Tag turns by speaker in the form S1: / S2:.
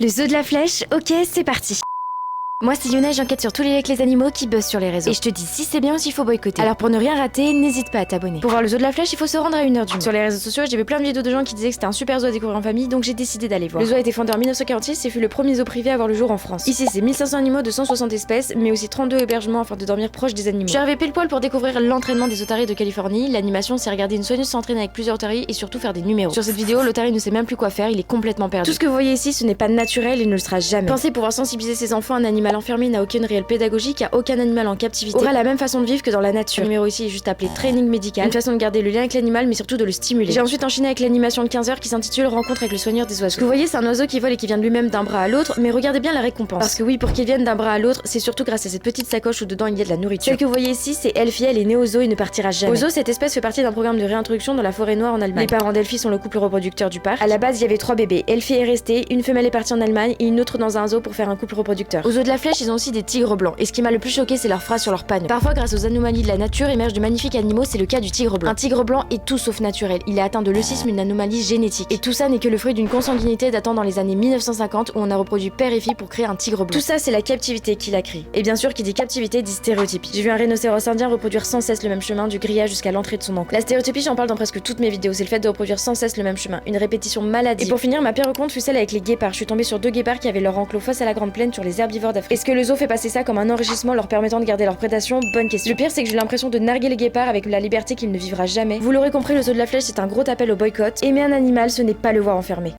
S1: Le zoo de la flèche, ok, c'est parti. Moi c'est Yuna et j'enquête sur tous les avec les animaux qui buzzent sur les réseaux. Et je te dis si c'est bien ou s'il faut boycotter. Alors pour ne rien rater, n'hésite pas à t'abonner. Pour voir le zoo de la flèche, il faut se rendre à 1h du mat. Sur les réseaux sociaux, j'ai vu plein de vidéos de gens qui disaient que c'était un super zoo à découvrir en famille, donc j'ai décidé d'aller voir. Le zoo a été fondé en 1946 et fut le premier zoo privé à voir le jour en France. Ici c'est 1500 animaux de 160 espèces, mais aussi 32 hébergements afin de dormir proche des animaux. Je suis arrivée pile poil pour découvrir l'entraînement des otaries de Californie. L'animation c'est regarder une soigneuse s'entraîner avec plusieurs otaries et surtout faire des numéros. Sur cette vidéo, l'otari ne sait même plus quoi faire, il est complètement perdu. Tout ce que vous voyez ici, ce n'est pas naturel et ne le sera jamais. Pensez pouvoir sensibiliser ses enfants, un animal enfermé n'a aucune réelle pédagogie car aucun animal en captivité aura la même façon de vivre que dans la nature. Le numéro ici est juste appelé training médical, une façon de garder le lien avec l'animal mais surtout de le stimuler. J'ai ensuite enchaîné avec l'animation de 15h qui s'intitule Rencontre avec le soigneur des oiseaux. Ce que vous voyez, c'est un oiseau qui vole et qui vient de lui-même d'un bras à l'autre, mais regardez bien la récompense. Parce que oui, pour qu'il vienne d'un bras à l'autre, c'est surtout grâce à cette petite sacoche où dedans il y a de la nourriture. Celle que vous voyez ici, c'est Elfie, elle est née au zoo et ne partira jamais. Au zoo, cette espèce fait partie d'un programme de réintroduction dans la forêt noire en Allemagne. Les parents d'Elfie sont le couple reproducteur du parc. À la base, il y avait 3 bébés. Elfie est restée, une femelle est partie en Allemagne et une autre dans un zoo pour faire un couple reproducteur. Au zoo de la Flèche, ils ont aussi des tigres blancs. Et ce qui m'a le plus choqué, c'est leur phrase sur leur panneau. Parfois, grâce aux anomalies de la nature, émergent de magnifiques animaux, c'est le cas du tigre blanc. Un tigre blanc est tout sauf naturel. Il est atteint de leucisme, une anomalie génétique. Et tout ça n'est que le fruit d'une consanguinité datant dans les années 1950 où on a reproduit père et fille pour créer un tigre blanc. Tout ça, c'est la captivité qui l'a créé. Et bien sûr, qui dit captivité dit stéréotypie. J'ai vu un rhinocéros indien reproduire sans cesse le même chemin du grillage jusqu'à l'entrée de son enclos. La stéréotypie, j'en parle dans presque toutes mes vidéos, c'est le fait de reproduire sans cesse le même chemin, une répétition maladive. Et pour finir, ma pire rencontre fut celle avec les guépards. Je suis tombée sur 2 guépards qui avaient leur enclos face à la grande plaine sur les herbivores d'Afrique. Est-ce que le zoo fait passer ça comme un enrichissement leur permettant de garder leur prédation? Bonne question. Le pire, c'est que j'ai l'impression de narguer les guépards avec la liberté qu'il ne vivra jamais. Vous l'aurez compris, le zoo de la Flèche, c'est un gros appel au boycott. Aimer un animal, ce n'est pas le voir enfermé.